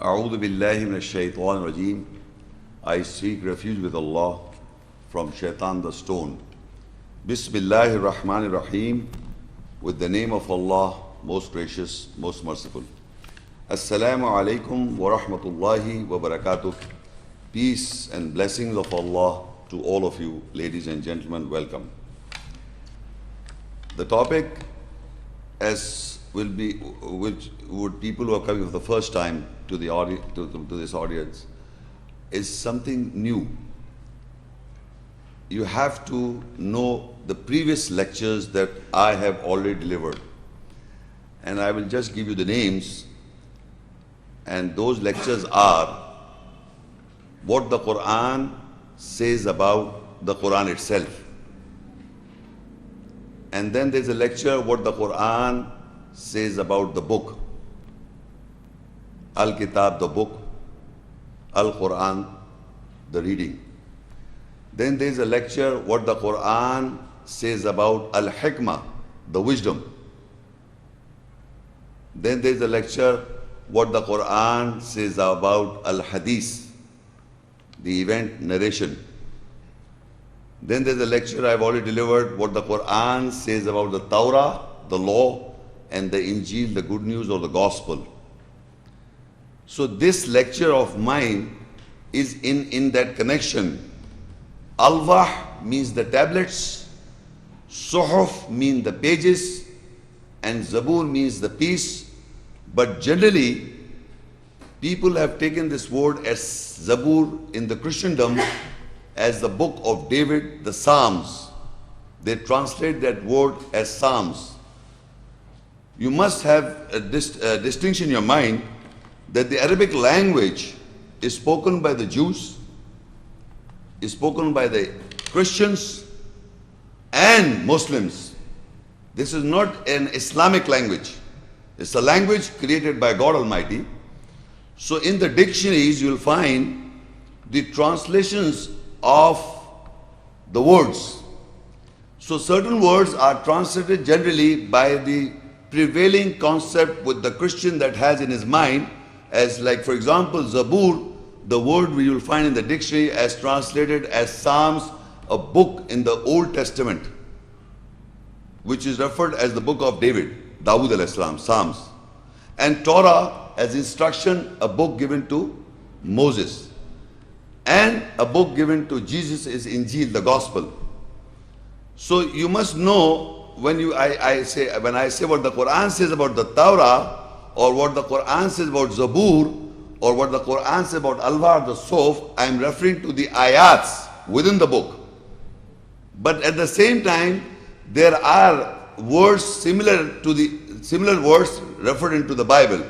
A'udhu billahi minash shaitan rajim. I seek refuge with Allah from shaitan the stone. Bismillahir Rahmanir Rahim. With the name of Allah, most gracious, most merciful. Assalamu alaikum wa rahmatullahi wa barakatuh. Peace and blessings of Allah to all of you, ladies and gentlemen, welcome. The topic, as will be, which would people who are coming for the first time to the to this audience, is something new. You have to know the previous lectures that I have already delivered, and I will just give you the names. And those lectures are what the Quran says about the Quran itself. And then there's a lecture what the Quran says about the book. Al-Kitab, the book. Al-Quran, the reading. Then there's a lecture what the Quran says about Al-Hikmah, the wisdom. Then there's a lecture what the Quran says about Al-Hadith, the event narration. Then there's a lecture I've already delivered what the Quran says about the Taurah, the law, and the Injeel, the good news or the gospel. So this lecture of mine is in that connection. Alwah means the tablets, Suhuf means the pages, and Zaboor means the piece. But generally, people have taken this word as Zaboor in the Christendom as the book of David, the Psalms. They translate that word as Psalms. You must have a distinction in your mind that the Arabic language is spoken by the Jews, is spoken by the Christians and Muslims. This is not an Islamic language. It's a language created by God Almighty. So in the dictionaries you will find the translations of the words. So certain words are translated generally by the prevailing concept with the Christian that has in his mind, as like for example Zaboor, the word we will find in the dictionary as translated as Psalms, a book in the Old Testament, which is referred as the book of David, Dawood alayhi salam, Psalms. And Torah as instruction, a book given to Moses. And a book given to Jesus is Injeel, the gospel. So you must know when I say what the Quran says about the Taurah, or what the Quran says about Zaboor, or what the Quran says about Alwah, the Suhuf, I am referring to the ayats within the book. But at the same time, there are words similar words referred into the Bible.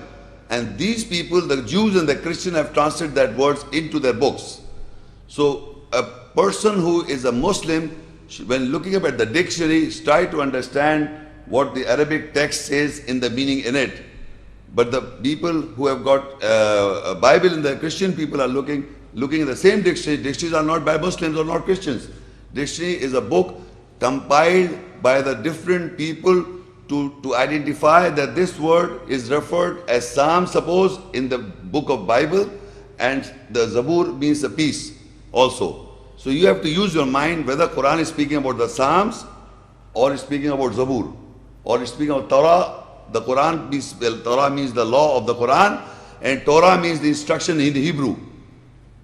And these people, the Jews and the Christians, have translated that words into their books. So a person who is a Muslim, when looking up at the dictionary, try to understand what the Arabic text says in the meaning in it. But the people who have got a Bible and the Christian people are looking at the same dictionary. Dictionaries are not by Muslims or not Christians. Dictionary is a book compiled by the different people to identify that this word is referred as Psalm, suppose, in the book of Bible, and the Zaboor means a piece also. So you have to use your mind whether Quran is speaking about the Psalms, or is speaking about Zaboor, or is speaking of Torah. The Quran means, Torah means the law of the Quran, and Torah means the instruction in Hebrew.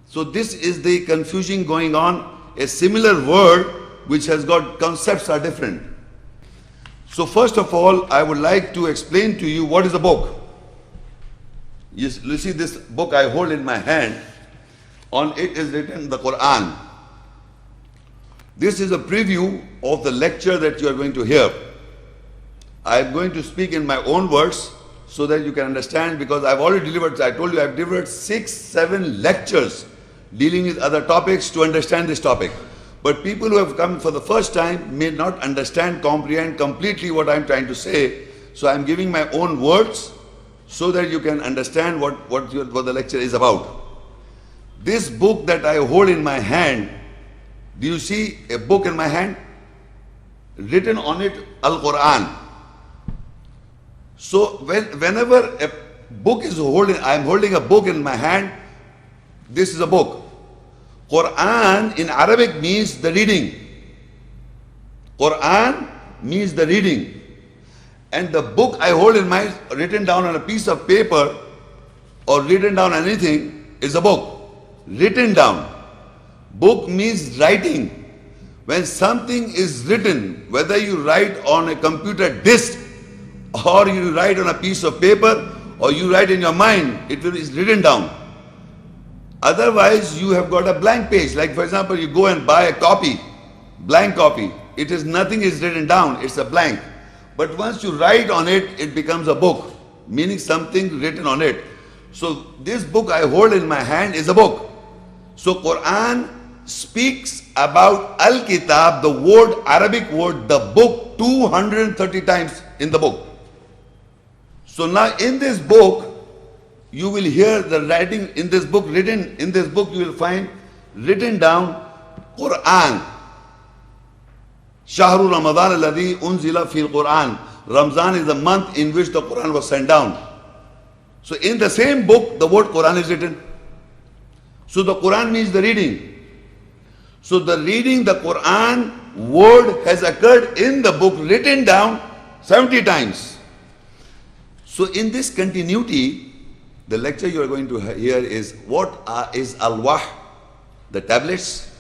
So this is the confusion going on. A similar word which has got concepts are different. So first of all, I would like to explain to you what is a book. You see this book I hold in my hand. On it is written the Quran. This is a preview of the lecture that you are going to hear. I am going to speak in my own words so that you can understand, because I've already delivered, I told you I've delivered 6-7 lectures dealing with other topics to understand this topic. But people who have come for the first time may not understand, comprehend completely what I'm trying to say. So I'm giving my own words so that you can understand what the lecture is about. This book that I hold in my hand, do you see a book in my hand? Written on it, Al-Quran. So whenever a book is holding, I am holding a book in my hand. This is a book. Quran in Arabic means the reading. Quran means the reading. And the book I hold in my, written down on a piece of paper or written down anything, is a book. Written down. Book means writing. When something is written, whether you write on a computer disk or you write on a piece of paper or you write in your mind, it is written down. Otherwise, you have got a blank page. Like for example, you go and buy a copy, blank copy. It is nothing is written down, it's a blank. But once you write on it, it becomes a book, meaning something written on it. So this book I hold in my hand is a book. So Quran speaks about Al-Kitab, the word, Arabic word, the book, 230 times in the book. So now in this book, you will hear the writing in this book, written in this book, you will find written down Quran. Shahru Ramadan alladhi unzila fil Quran. Ramzan is the month in which the Quran was sent down. So in the same book, the word Quran is written. So the Quran means the reading. So the reading, the Quran word has occurred in the book, written down 70 times. So in this continuity, the lecture you are going to hear is what is Alwah, the tablets,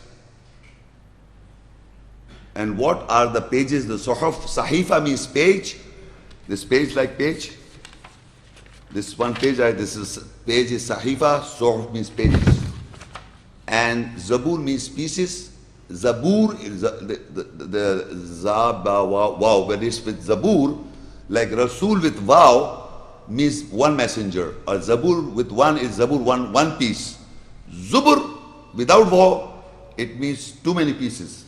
and what are the pages, the Suhuf. Sahifa means page, this page like page. This one page, this is page is Sahifa, Suhuf means pages. And Zaboor means pieces. Zaboor is the wow, when it's with Zaboor, like Rasul with wow, means one messenger, or Zaboor with one is Zaboor, one piece. Zubur without waw, it means too many pieces,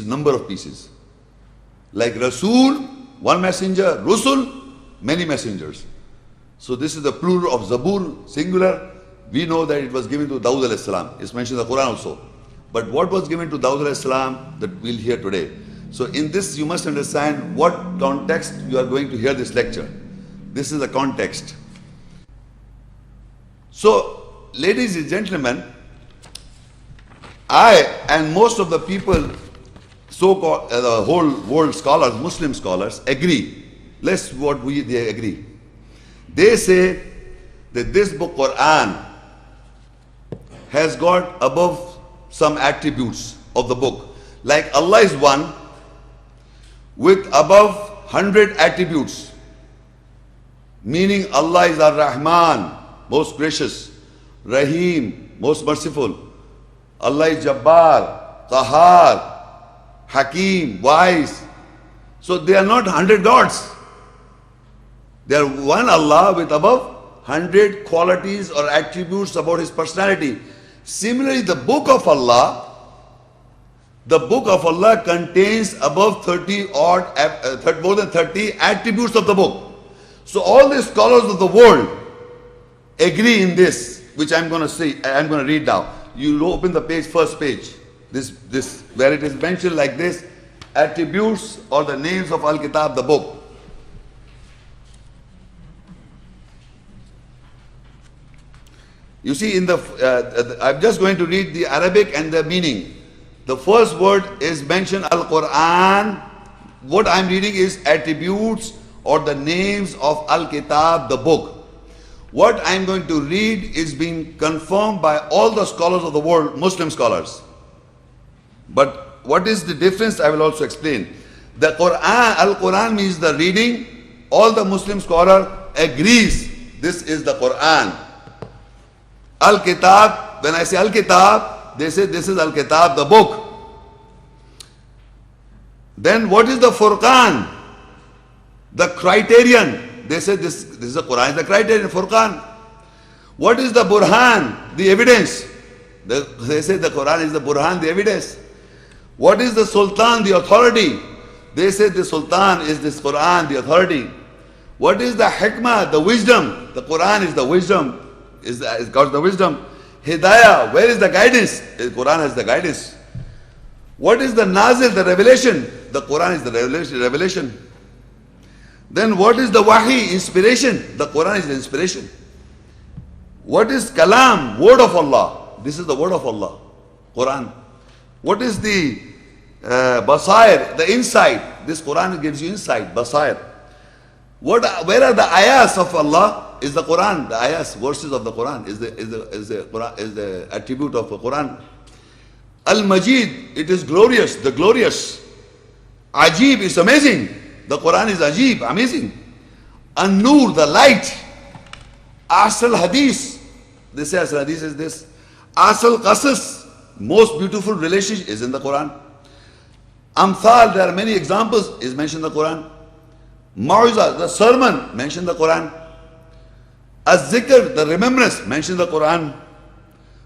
number of pieces. Like Rasul, one messenger, Rusul, many messengers. So this is the plural of Zaboor, singular. We know that it was given to Dawud alayhi salam. It's mentioned in the Quran also. But what was given to Dawud alayhi salam, that we'll hear today. So in this you must understand what context you are going to hear this lecture. This is the context. So, ladies and gentlemen, I and most of the people, so-called the whole world scholars, Muslim scholars, agree. Let's what they agree. They say that this book Quran has got above some attributes of the book. Like Allah is one with above 100 attributes. Meaning Allah is Ar-Rahman, most gracious, Rahim, most merciful. Allah is Jabbar, Qahar, Hakim, wise. So they are not 100 gods. They are one Allah with above 100 qualities or attributes about His personality. Similarly, the book of Allah contains above 30 or more than 30 attributes of the book. So all the scholars of the world agree in this, which I'm going to say, I'm going to read now. You open the page, first page, this where it is mentioned like this, attributes or the names of Al-Kitab, the book. You see, I'm just going to read the Arabic and the meaning. The first word is mentioned Al-Quran. What I'm reading is attributes or the names of Al-Kitab, the book. What I'm going to read is being confirmed by all the scholars of the world, Muslim scholars. But what is the difference, I will also explain. The Quran, Al-Quran means the reading. All the Muslim scholar agrees this is the Quran. Al-Kitab, when I say Al-Kitab, they say this is Al-Kitab, the book. Then what is the Furqan? The criterion. They say this is the Quran, is the criterion, Furqan. What is the Burhan? The evidence. They say the Quran is the Burhan, the evidence. What is the Sultan? The authority. They say the Sultan is this Quran, the authority. What is the Hikmah? The wisdom. The Quran is the wisdom. Is God's the wisdom. Hidayah, where is the guidance? The Quran has the guidance. What is the Nazil, the revelation? The Quran is the revelation. Then what is the Wahi, inspiration? The Quran is the inspiration. What is kalam? Word of Allah. This is the word of Allah. Quran. What is the basair? The insight. This Quran gives you insight. Basair. Where are the ayahs of Allah? Is the Quran. The ayahs, verses of the Quran is the attribute of the Quran. Al-Majid, it is glorious, the glorious. Ajib is amazing. The Quran is Ajib, amazing. An-Nur, the light. Asal Hadith. They say Asal Hadith is this. Asal Qasas, most beautiful relationship is in the Quran. Amthal, there are many examples, is mentioned in the Quran. Mau'iza, the sermon, mentioned in the Quran. Az-Zikr, the remembrance, mentioned in the Quran.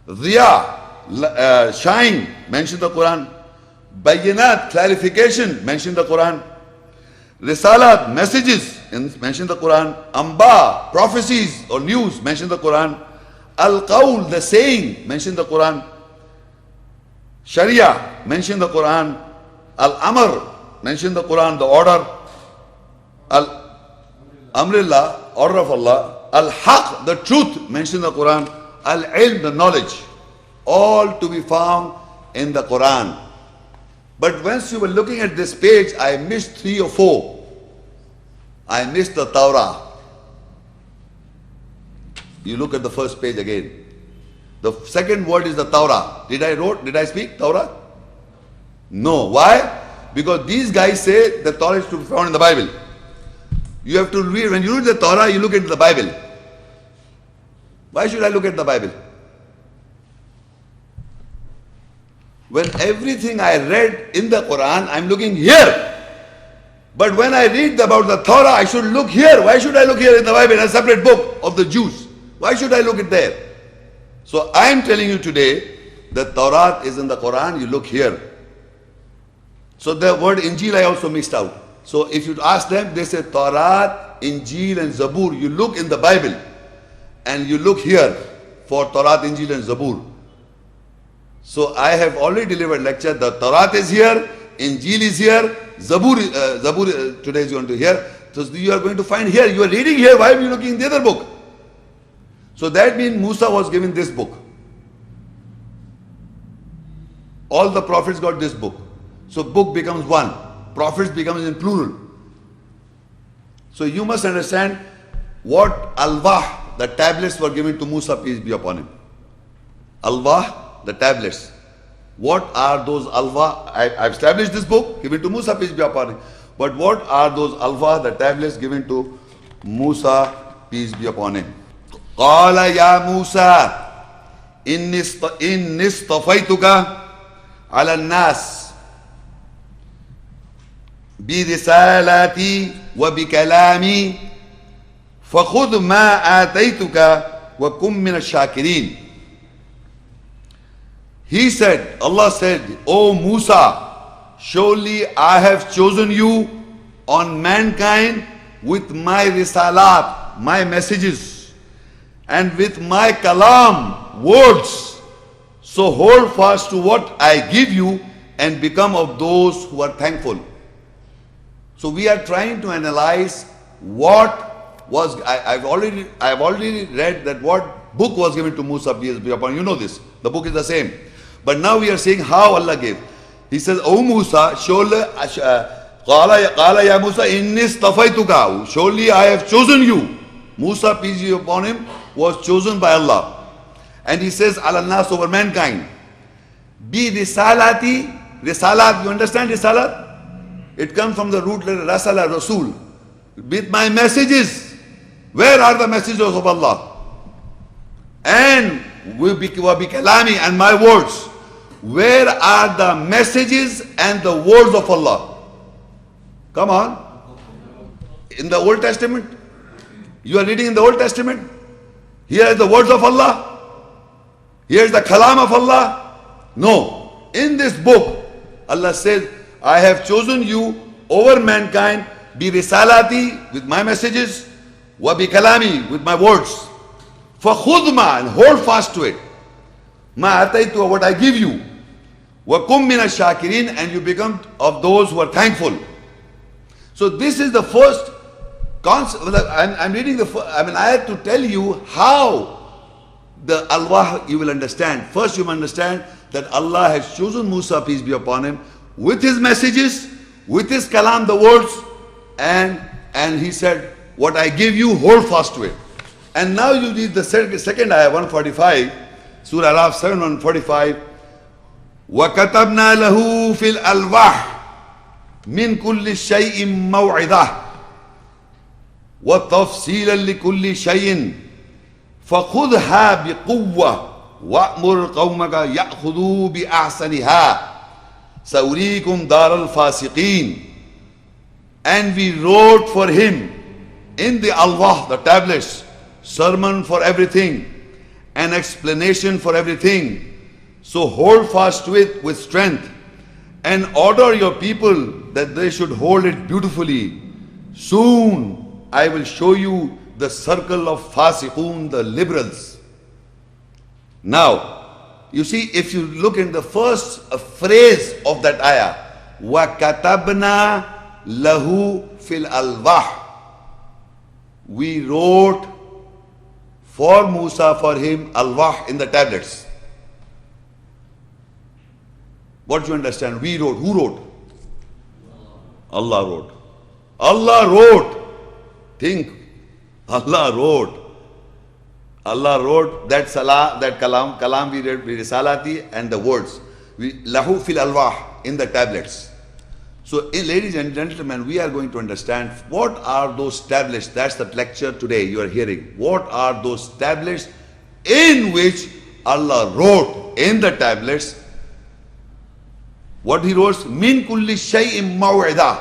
Riya, shine, mentioned in the Quran. Bayinat, clarification, mentioned in the Quran. Risalat, messages, mentioned in the Quran. Amba, prophecies or news, mentioned in the Quran. Al-Qawl, the saying, mentioned in the Quran. Sharia, mentioned in the Quran. Al-Amr, mentioned in the Quran, the order. Al-Amrillah, order of Allah. Al-Haq, the truth, mentioned in the Quran. Al-Ilm, the knowledge. All to be found in the Quran. But once you were looking at this page, I missed 3 or 4. I missed the Taurah. You look at the first page again. The second word is the Taurah. Did I speak Taurah? No. Why? Because these guys say the Torah is to be found in the Bible. You have to read, when you read the Torah, you look at the Bible. Why should I look at the Bible? When everything I read in the Quran, I'm looking here. But when I read about the Torah, I should look here. Why should I look here in the Bible, a separate book of the Jews? Why should I look it there? So I'm telling you today, the Torah is in the Quran, you look here. So the word Injeel I also missed out. So if you ask them, they say Torah, Injeel and Zaboor. You look in the Bible and you look here for Torah, Injeel and Zaboor. So I have already delivered lecture. The Torah is here, Injeel is here, Zaboor today is going to hear. So you are going to find here. You are reading here. Why are you looking in the other book? So that means Musa was given this book. All the prophets got this book. So book becomes one. Prophets becomes in plural. So you must understand what Alwah, the tablets were given to Musa, peace be upon him. Alwah, the tablets. What are those Alwah? I've established this book, given to Musa, peace be upon him. But what are those Alwah, the tablets given to Musa, peace be upon him? Qala ya Musa, inni istafaytuka ala nas bi risalati wa bi kalami fakhudh ma ataytuka wa kum min ash-shakirin. He said, Allah said, O Musa, surely I have chosen you on mankind with my risalat, my messages, and with my kalam, words. So hold fast to what I give you and become of those who are thankful. So we are trying to analyze what was, I've already read that what book was given to Musa, peace be upon him. You know this, the book is the same. But now we are saying how Allah gave. He says, O Musa, surely, Qala ya Musa, inni istafaytuka. Surely I have chosen you. Musa, peace be upon him, was chosen by Allah. And he says, ala nas, over mankind. Bi risalati. Risalat, you understand risalat? It comes from the root letter rasala, rasul. With my messages. Where are the messages of Allah? And wa bi kalami, and my words. Where are the messages and the words of Allah? Come on. In the Old Testament? You are reading in the Old Testament? Here are the words of Allah? Here is the kalam of Allah? No. In this book, Allah says, I have chosen you over mankind, bi risalati, with my messages, wa bi kalami, with my words. فَخُذْ مَا, and hold fast to it. مَا أَتَيْتُ, what I give you. وَكُمْ مِنَ الشَّاكِرِينَ, and you become of those who are thankful. So this is the first concept. I'm reading I had to tell you how the Alwah you will understand. First you understand that Allah has chosen Musa, peace be upon him, with his messages, with his kalam, the words, and he said, what I give you, hold fast to it. And now you read the second ayah, 145, Surah Al-ARAF 7, 145. وَكَتَبْنَا لَهُ فِي الْأَلْوَاحِ مِنْ كُلِّ شَيْءٍ مَوْعِظَةً وَتَفْصِيلًا لِكُلِّ شَيْءٍ فَخُذْهَا بِقُوَّةٍ وَأْمُرْ قَوْمَكَ يَأْخُذُوا بِأَحْسَنِهَا سَأُرِيكُمْ دَارَ الْفَاسِقِينَ. And we wrote for him in the Alwah, the tablets, sermon for everything, an explanation for everything. So hold fast to it with strength and order your people that they should hold it beautifully. Soon I will show you the circle of fasiqun, the liberals. Now, you see, if you look in the first phrase of that ayah, وَكَتَبْنَا لَهُ فِي الْأَلْوَاحِ, we wrote for Musa, for him, Alwah in the tablets. What do you understand? We wrote. Who wrote? Allah wrote. Allah wrote. Think. Allah wrote. Allah wrote that salah, that kalam we read, risalati, and the words. Lahu fil alwah, in the tablets. So, ladies and gentlemen, we are going to understand what are those tablets. That's the lecture today you are hearing. What are those tablets in which Allah wrote in the tablets? What he wrote? Min kulli shay'in maw'ida.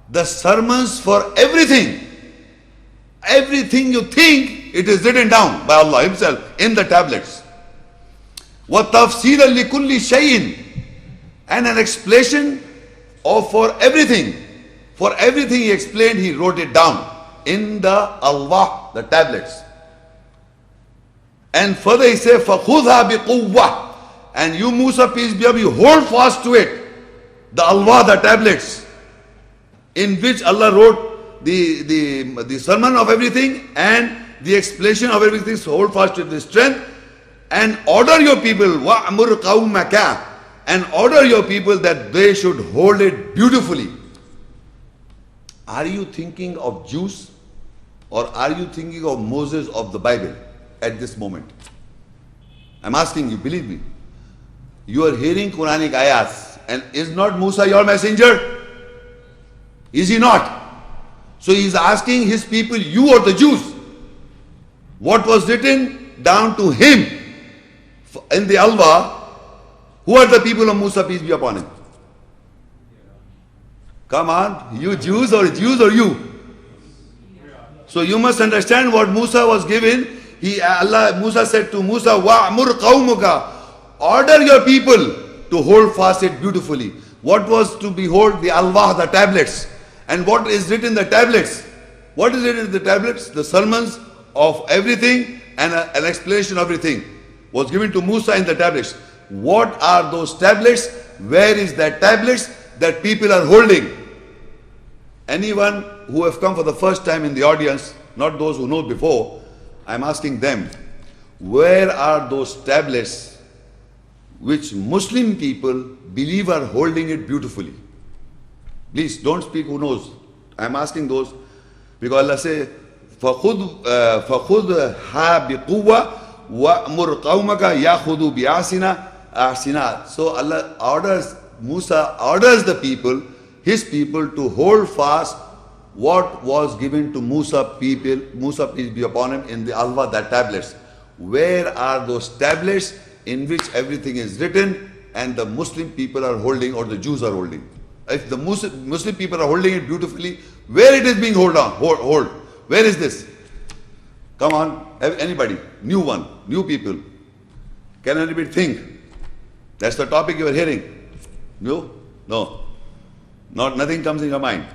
The sermons for everything. Everything you think, it is written down by Allah himself in the tablets. Wa tafsiran li kulli shay'in. And an explanation of for everything. For everything he explained, he wrote it down in the Alwah, the tablets. And further he said, فَخُذْهَا بِقُوَّةٍ. And you, Musa, peace be upon you, hold fast to it. The Alwah, the tablets, in which Allah wrote the sermon of everything and the explanation of everything. So hold fast to it with strength and order your people, وَأْمُرْ قَوْمَكَ, and order your people that they should hold it beautifully. Are you thinking of Jews or are you thinking of Moses of the Bible at this moment? I'm asking you, believe me. You are hearing Quranic ayahs, and is not Musa your messenger? Is he not? So he is asking his people, you or the Jews, what was written down to him in the Alwah. Who are the people of Musa, peace be upon him? Come on, you Jews or you? So you must understand what Musa was given. Musa said to Musa, وَأْمُرْ قَوْمُكَ, order your people to hold fast it beautifully. What was to behold? The Alwah, the tablets. And what is written in the tablets? What is written in the tablets? The sermons of everything and an explanation of everything was given to Musa in the tablets. What are those tablets? Where is that tablets that people are holding? Anyone who have come for the first time in the audience, not those who know before, I'm asking them, where are those tablets which Muslim people believe are holding it beautifully? Please don't speak who knows. I'm asking those, because Allah says, فَخُذْهَا بِقُوَّةٍ وَأْمُرْ قَوْمَكَ يَأْخُذُوا بِأَحْسَنِهَا. So Allah orders, Musa orders the people, his people, to hold fast what was given to Musa peace be upon him, in the Alwah, the tablets. Where are those tablets in which everything is written and the Muslim people are holding, or the Jews are holding? If the Muslim people are holding it beautifully, where it is being hold? Where is this? Come on, anybody, new one, new people. Can anybody think? That's the topic you are hearing. No? No. Nothing comes in your mind.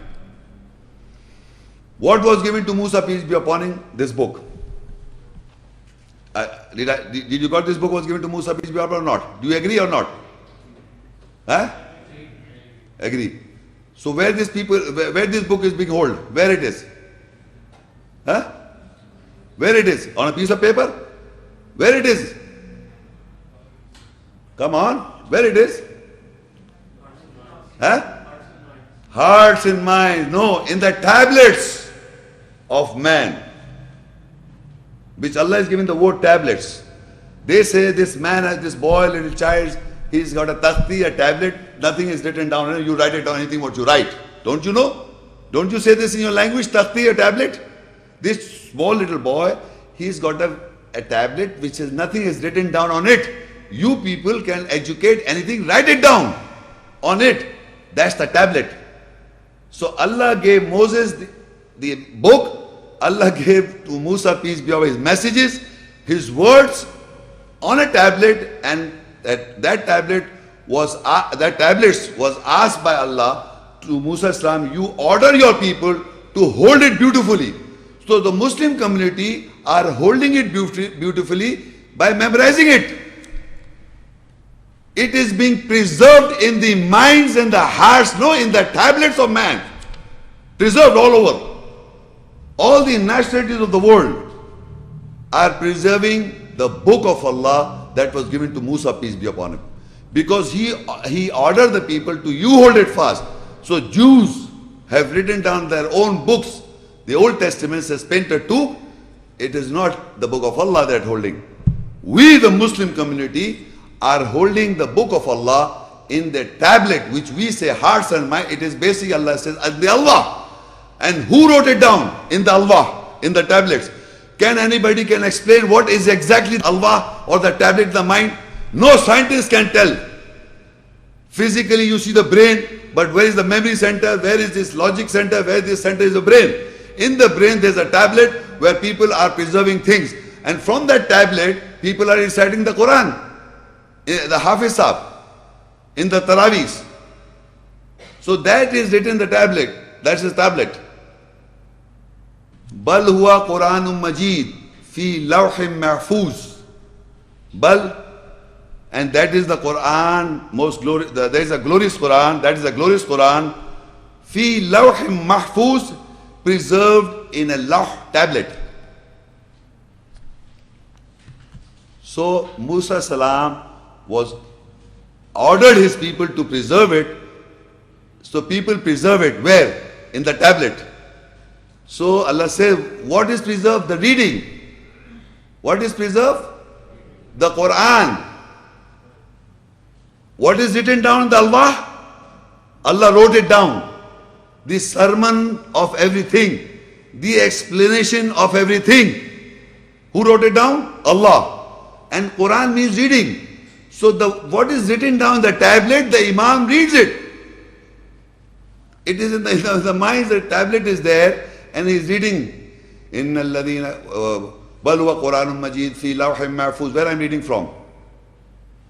What was given to Musa, peace be upon him? This book. Did you got this book was given to Musa, peace be upon him, or not? Do you agree or not? Huh? Agree. So where this book is being held? Where it is? Huh? Where it is? On a piece of paper? Where it is? Come on, where it is? Huh? Hearts and minds. No, in the tablets of man. Which Allah is giving the word tablets. They say this man has this boy, little child, he's got a takhti, a tablet, nothing is written down. You write it down, anything what you write. Don't you know? Don't you say this in your language, takhti, a tablet? This small little boy, he's got a tablet which is nothing is written down on it. You people can educate anything, write it down on it. That's the tablet. So Allah gave Moses the book. Allah gave to Musa, peace be upon him, his messages, his words on a tablet, and that tablets was asked by Allah to Musa Islam, you order your people to hold it beautifully. So the Muslim community are holding it beautifully by memorizing it. It is being preserved in the minds and the hearts, no, in the tablets of man. Preserved all over. All the nationalities of the world are preserving the book of Allah that was given to Musa, peace be upon him. Because he ordered the people to, you hold it fast. So Jews have written down their own books. The Old Testament says Pentateuch. It is not the book of Allah that holding. We, the Muslim community, are holding the book of Allah in the tablet, which we say hearts and mind. It is basically, Allah says, the Alwah. And who wrote it down? In the Alwah, in the tablets. Can anybody explain what is exactly Alwah or the tablet, the mind? No scientist can tell. Physically you see the brain, but where is the memory center? Where is this logic center? Where this center is the brain? In the brain there's a tablet where people are preserving things. And from that tablet, people are reciting the Quran. The Hafiz Sahib, in the Taraweehs. So that is written in the tablet. That's his tablet. Bal huwa Quranum Majid fi lawhim mahfuz. Bal, and that is the Quran, most glorious. There is a glorious Quran. That is a glorious Quran. Fi lawhim mahfuz, preserved in a lawh tablet. So Musa salam was ordered his people to preserve it. So people preserve it. Where? In the tablet. So Allah says, what is preserved? The reading. What is preserved? The Quran. What is written down in the Alwah? Allah wrote it down. The sermon of everything. The explanation of everything. Who wrote it down? Allah. And Quran means reading. So what is written down in the tablet, the Imam reads it. It is in the minds, the tablet is there, and he is reading. Inna alladhina bal huwa Quranun Majid fi lawhim mahfuz. Where I am reading from?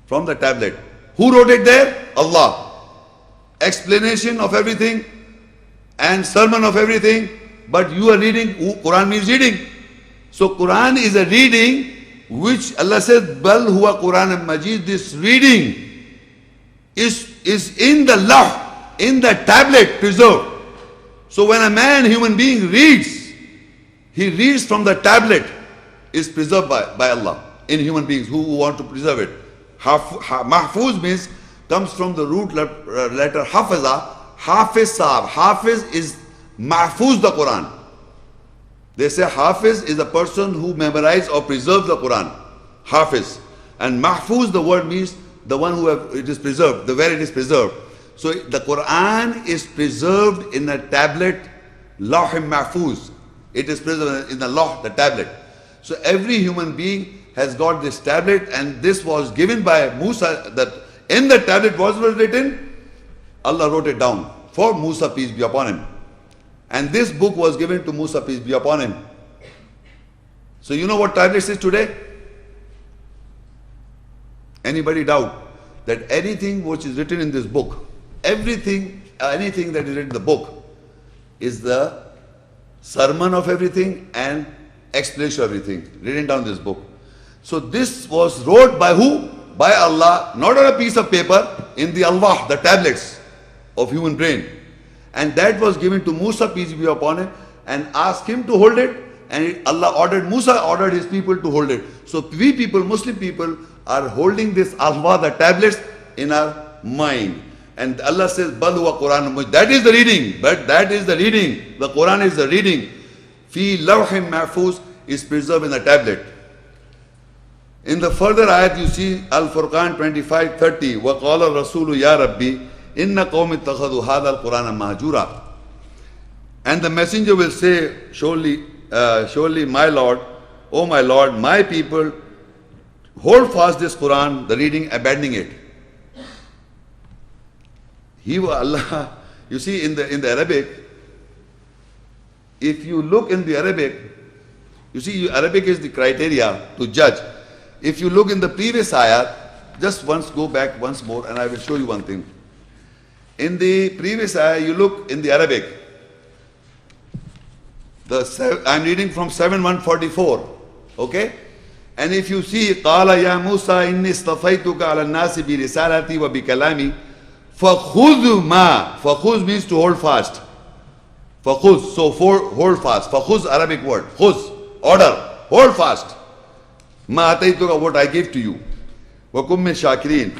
From the tablet. Who wrote it there? Allah. Explanation of everything and sermon of everything. But you are reading, Quran means reading. So Quran is a reading which Allah says, Bal huwa Quranun Majid. This reading is in the lawh, in the tablet preserved. So when a man, human being reads, he reads from the tablet, is preserved by Allah in human beings who want to preserve it. Mahfuz means, comes from the root letter Hafiza. Hafiz Sahib. Hafiz is Mahfuz the Quran. They say Hafiz is a person who memorizes or preserves the Quran. Hafiz. And Mahfuz, the word means the one who it is preserved, where it is preserved. So the Quran is preserved in a tablet, Lawhim Mahfuz. It is preserved in the law, the tablet. So every human being has got this tablet, and this was given by Musa, that in the tablet was written, Allah wrote it down for Musa, peace be upon him. And this book was given to Musa, peace be upon him. So you know what tablet is today? Anybody doubt that anything which is written in this book, anything that is written in the book is the sermon of everything and explanation of everything written down in this book. So this was wrote by who? By Allah, not on a piece of paper, in the Alwah, the tablets of human brain. And that was given to Musa, peace be upon him, and asked him to hold it. and Musa ordered his people to hold it. So we people, Muslim people, are holding this Alwah, the tablets, in our mind. And Allah says, Bal huwa Quran. That is the reading. But that is the reading. The Quran is the reading. Fi lawhim mahfuz is preserved in the tablet. In the further ayat you see Al-Furqan 25:30. وَقَالَ الرَّسُولُ يَا رَبِّي إِنَّ قَوْمِ اتَّخَذُوا هَذَا الْقُرْآنَ مَهْجُورًا. And the messenger will say, surely my Lord, O my Lord, my people hold fast this Quran, the reading, abandoning it. Allah, you see in the Arabic, if you look in the Arabic, you see Arabic is the criteria to judge. If you look in the previous ayat, just once go back once more and I will show you one thing. In the previous ayat, you look in the Arabic. I'm reading from 7:144. Okay? And if you see, قَالَ يَا مُوسَى إِنِّي اصْطَفَيْتُكَ عَلَى النَّاسِ بِرِسَالَتِي وَبِكَلَامِي فَخُذْ مَا. فَخُذْ means to hold fast. فَخُذْ, so hold fast. فَخُذْ, Arabic word. خُذْ, order, hold fast. مَا أَتَيْتُكَ, what I gave to you. وَكُمْ مِنْ شَاكِرِينَ.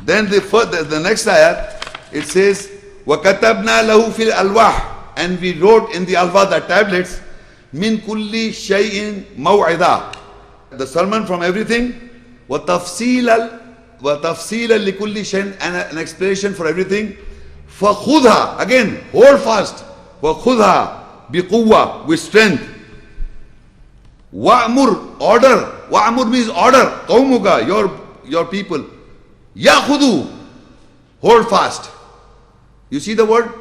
Then the next ayat, it says, وَكَتَبْنَا لَهُ فِي الْأَلْوَاحِ. And we wrote in the Alwah, the tablets, min kulli shay'in maw'idha, the sermon from everything, wa tafseelan li kulli shay'in, and an explanation for everything. Fa khudha, again, hold fast. Wa khudha bi quwwa, with strength. Wa'mur, order. Wa'mur means order. Qawmuka, your people. Ya'khudu, hold fast. You see the word?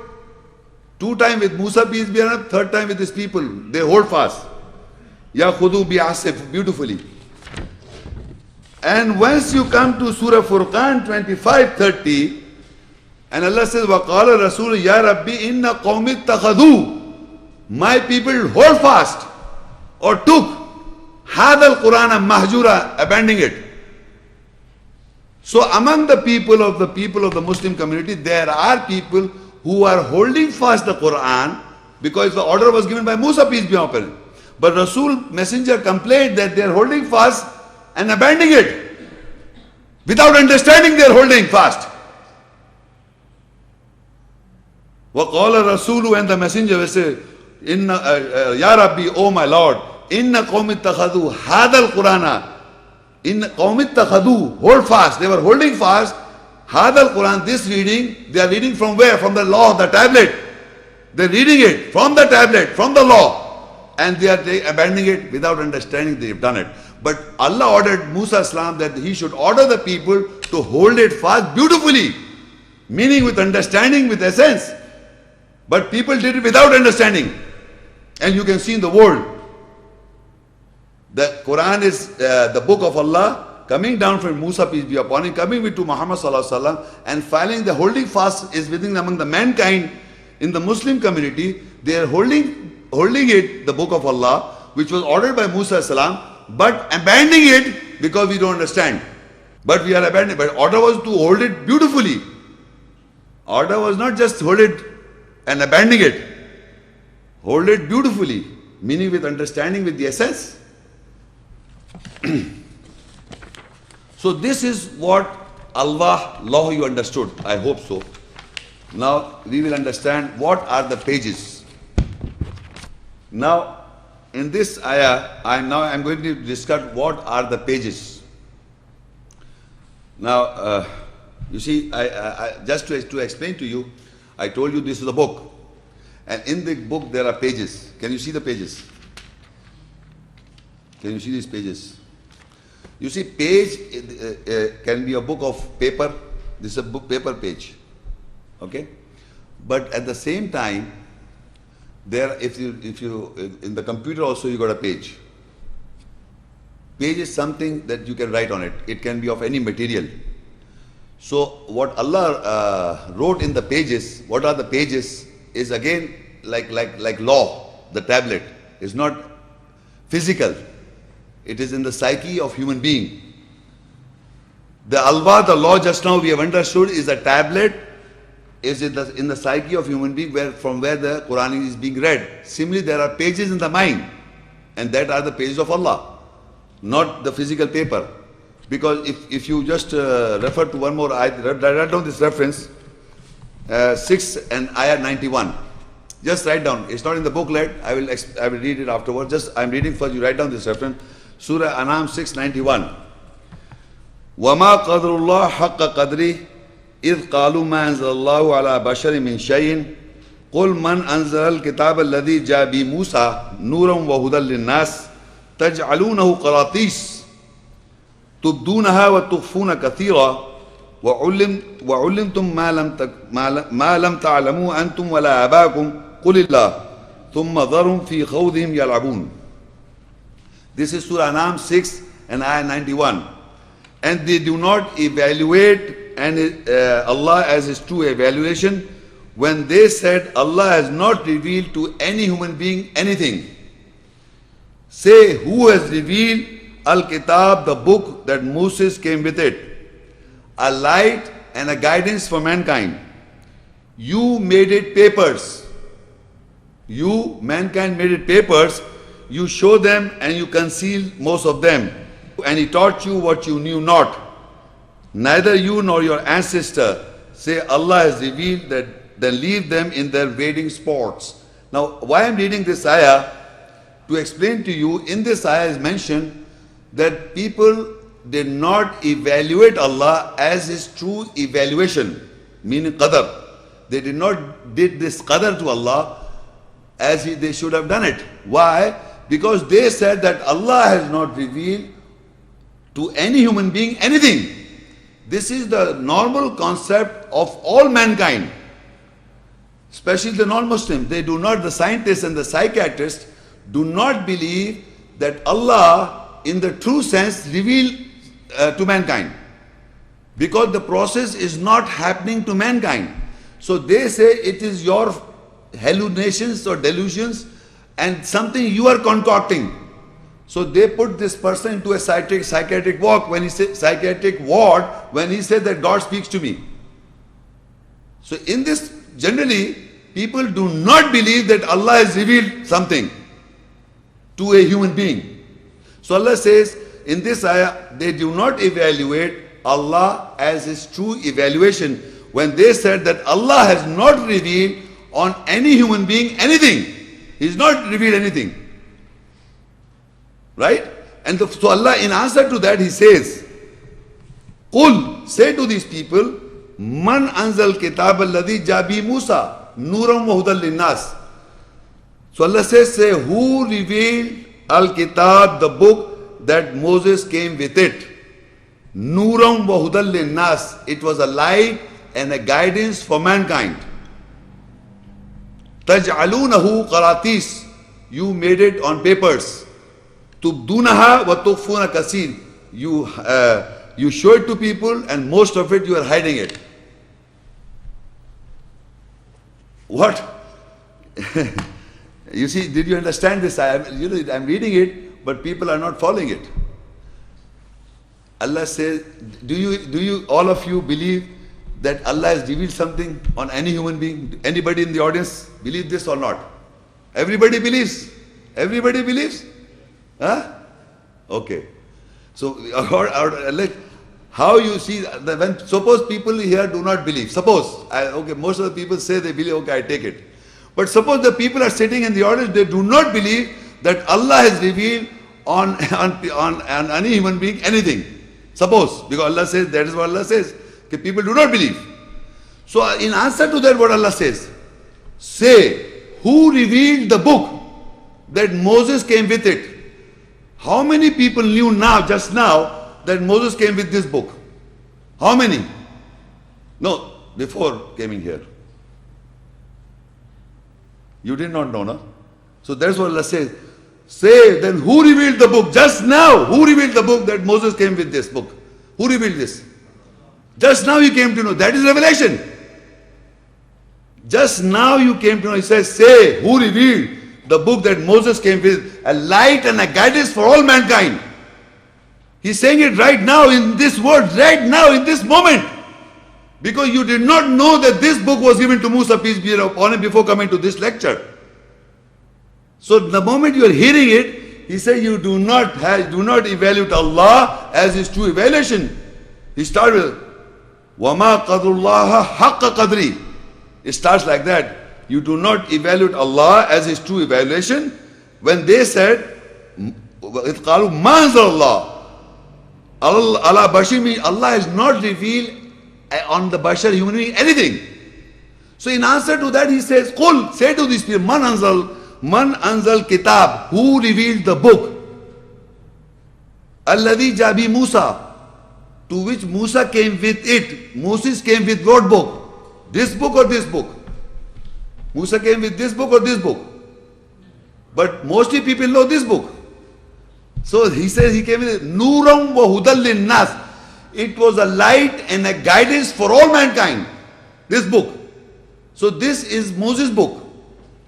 2 times with Musa, peace be upon him, 3rd time with his people. They hold fast. Ya khudu bi asif, beautifully. And once you come to Surah Furqan 25:30, and Allah says, وَقَالَ الرَّسُولُ يَا رَبِّي إِنَّ قَوْمِ اتَّخَذُوا. My people hold fast or took هَذَا الْقُرْآنَ مَهْجُورًا, abandoning it. So among the people of the Muslim community, there are people who are holding fast the Quran because the order was given by Musa, peace be upon him. But Rasul, messenger, complained that they are holding fast and abandoning it. Without understanding, they are holding fast. وَقَالَ الرَّسُولُ, and the messenger will say, Ya Rabbi, O my Lord, إِنَّ قَوْمِ اتَّخَذُوا هَذَا الْقُرْآنَ. In قَوْمِ اتَّخَذُوا, hold fast. They were holding fast Hadal Quran, this reading, they are reading from where? From the law, the tablet. They are reading it from the tablet, from the law. And they are abandoning it without understanding they have done it. But Allah ordered Musa salam that he should order the people to hold it fast beautifully. Meaning with understanding, with essence. But people did it without understanding. And you can see in the world, the Quran is the book of Allah, coming down from Musa, peace be upon him, coming to Muhammad sallallahu alaihi wasallam, and finally the holding fast is within among the mankind in the Muslim community. They are holding it, the book of Allah, which was ordered by Musa salam, but abandoning it because we don't understand. But we are abandoning. But order was to hold it beautifully. Order was not just hold it and abandoning it. Hold it beautifully, meaning with understanding, with the essence. So this is what Alwah law you understood. I hope so. Now we will understand what are the pages. Now in this ayah, I'm going to discuss what are the pages. Now you see, I just to explain to you, I told you this is a book, and in the book there are pages. Can you see the pages? Can you see these pages? You see, page can be a book of paper. This is a book paper page. Okay? But at the same time, there, if you in the computer also you got a page. Page is something that you can write on it. It can be of any material. So what Allah wrote in the pages, what are the pages, is again like law, the tablet. Is not physical. It is in the psyche of human being. The Alwah, the law just now we have understood, is a tablet, is in the psyche of human being, from where the Quran is being read. Similarly, there are pages in the mind. And that are the pages of Allah, not the physical paper. Because if you just refer to one more ayat, write down this reference, 6 and ayah 91. Just write down. It's not in the booklet. I will read it afterwards. Just I'm reading first. You write down this reference. Surah Anam 691. وَمَا قَدْرُ اللَّهِ حَقَّ قَدْرِهِ إِذْ قَالُوا مَا أَنزَلَ اللَّهُ عَلَى بَشَرٍ مِّن شَيْءٍ قُلْ مَنْ أَنزَلَ الْكِتَابَ الَّذِي جَاءَ بِمُوسَى نُورًا وَهُدًى لِلنَّاسِ تَجْعَلُونَهُ قَرَاطِيسَ تُبْدُونَهَا وَتُخْفُونَ كَثِيرًا وَعُلِّمْتُم مَّا لَمْ تَعْلَمُوا أَنْتُمْ وَلَا آبَاؤُكُمْ قُلِ اللَّهُ ثُمَّ ذَرْهُمْ فِي خَوْضِهِمْ يَلْعَبُونَ. This is Surah Anam 6 and ayah 91. And they do not evaluate Allah as his true evaluation when they said Allah has not revealed to any human being anything. Say, who has revealed Al-Kitab, the book that Moses came with it, a light and a guidance for mankind. You made it papers. You, mankind, made it papers. You show them and you conceal most of them. And he taught you what you knew not. Neither you nor your ancestor say Allah has revealed that, then leave them in their wading sports. Now, why I'm reading this ayah? To explain to you, in this ayah is mentioned that people did not evaluate Allah as his true evaluation, meaning qadar. They did not did this qadar to Allah as they should have done it. Why? Because they said that Allah has not revealed to any human being anything. This is the normal concept of all mankind, especially the non-Muslims. They do not, the scientists and the psychiatrists do not believe that Allah in the true sense revealed to mankind, because the process is not happening to mankind. So they say it is your hallucinations or delusions and something you are concocting. So they put this person into a psychiatric ward when he said that God speaks to me. So in this, generally, people do not believe that Allah has revealed something to a human being. So Allah says in this ayah, they do not evaluate Allah as his true evaluation when they said that Allah has not revealed on any human being anything. He's not revealed anything. Right? And so Allah, in answer to that, he says, Qul, say to these people, Man anzal kitab alladhi jabi Musa, nuram wa hudan linnas. So Allah says, say, who revealed Al-Kitab, the book that Moses came with it? Nuram wa hudan linnas. It was a light and a guidance for mankind. Taj'alunahu qaratis. You made it on papers. Tubdunaha wa tukhfuna kasir. You show it to people and most of it you are hiding it. What? You see, did you understand this? I'm reading it, but people are not following it. Allah says, do you all of you believe that Allah has revealed something on any human being? Anybody in the audience believe this or not? Everybody believes. Everybody believes? Huh? Okay. So, how you see, when suppose people here do not believe. Suppose, okay, most of the people say they believe, okay, I take it. But suppose the people are sitting in the audience, they do not believe that Allah has revealed on any human being anything. Suppose, because Allah says, that is what Allah says. Okay, people do not believe. So, in answer to that, what Allah says? Say, who revealed the book that Moses came with it? How many people knew now, just now, that Moses came with this book? How many? No, before coming here. You did not know, no? So that's what Allah says. Say, then who revealed the book? Just now, who revealed the book that Moses came with this book? Who revealed this? Just now you came to know. That is revelation. Just now you came to know. He says, say, who revealed the book that Moses came with, a light and a guidance for all mankind. He's saying it right now in this word, right now in this moment. Because you did not know that this book was given to Musa, peace be upon him, before coming to this lecture. So the moment you are hearing it, He said, you do not evaluate Allah as his true evaluation. He started with, وَمَا قَدْرُ اللَّهَ حَقَّ قَدْرِ. It starts like that. You do not evaluate Allah as his true evaluation. When they said, إِذْ قَالُوا مَا أَنزَلَ اللَّهُ عَلَى بَشَرٍ, Allah has not revealed on the bashar, human being, anything. So in answer to that, he says, قُل, say to these people, Man anzal kitab, who revealed the book? Alladhi jabi Musa, to which Musa came with it. Moses came with what book? This book or this book? Musa came with this book or this book? But mostly people know this book. So he says he came with Nuram wa hudal linnas. It was a light and a guidance for all mankind. This book. So this is Moses' book.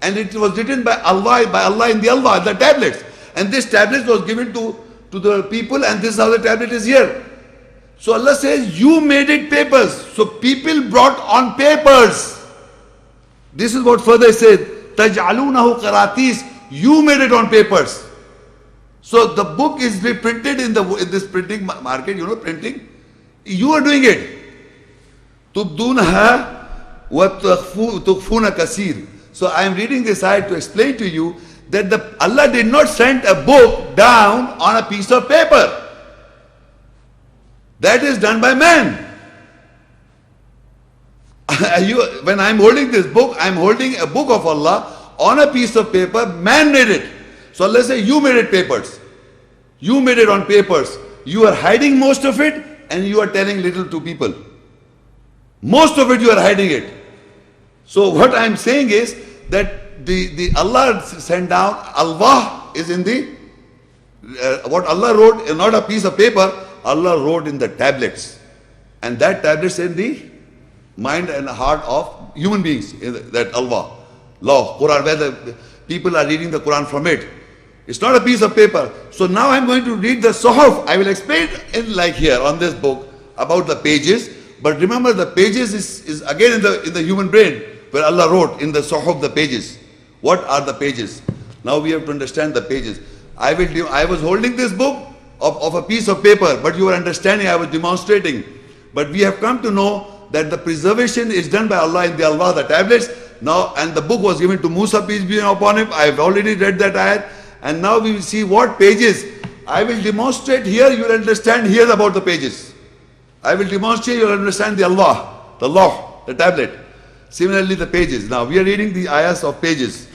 And it was written by Allah in the Alwah, the tablets. And this tablet was given to the people, and this is how the tablet is here. So Allah says, you made it papers. So people brought on papers. This is what further says, تَجْعَلُونَهُ قَرَاتِيس. You made it on papers. So the book is reprinted in this printing market, printing. You are doing it. تُبْدُونَهَا وَتُخْفُونَ كَثِيرٌ. So I am reading this ayat to explain to you that Allah did not send a book down on a piece of paper. That is done by man. When I am holding this book, I am holding a book of Allah on a piece of paper. Man made it. So Allah says, you made it papers. You made it on papers. You are hiding most of it, and you are telling little to people. Most of it you are hiding it. So what I am saying is that the Allah sent down, Alwah is in the, what Allah wrote, not a piece of paper, Allah wrote in the tablets. And that tablets in the mind and heart of human beings, that Alwah, law, Quran, where the people are reading the Quran from it. It's not a piece of paper. So now I'm going to read the Suhuf. I will explain in like here on this book about the pages. But remember, the pages is again in the human brain, where Allah wrote in the Suhuf the pages. What are the pages? Now we have to understand the pages. I was holding this book of a piece of paper, but you were understanding, I was demonstrating. But we have come to know that the preservation is done by Allah in the Alwah, the tablets. Now, and the book was given to Musa, peace be upon him. I have already read that ayat. And now we will see what pages. I will demonstrate here, you will understand here about the pages. I will demonstrate, you will understand the Alwah, the law, the tablet. Similarly, the pages. Now we are reading the ayahs of pages.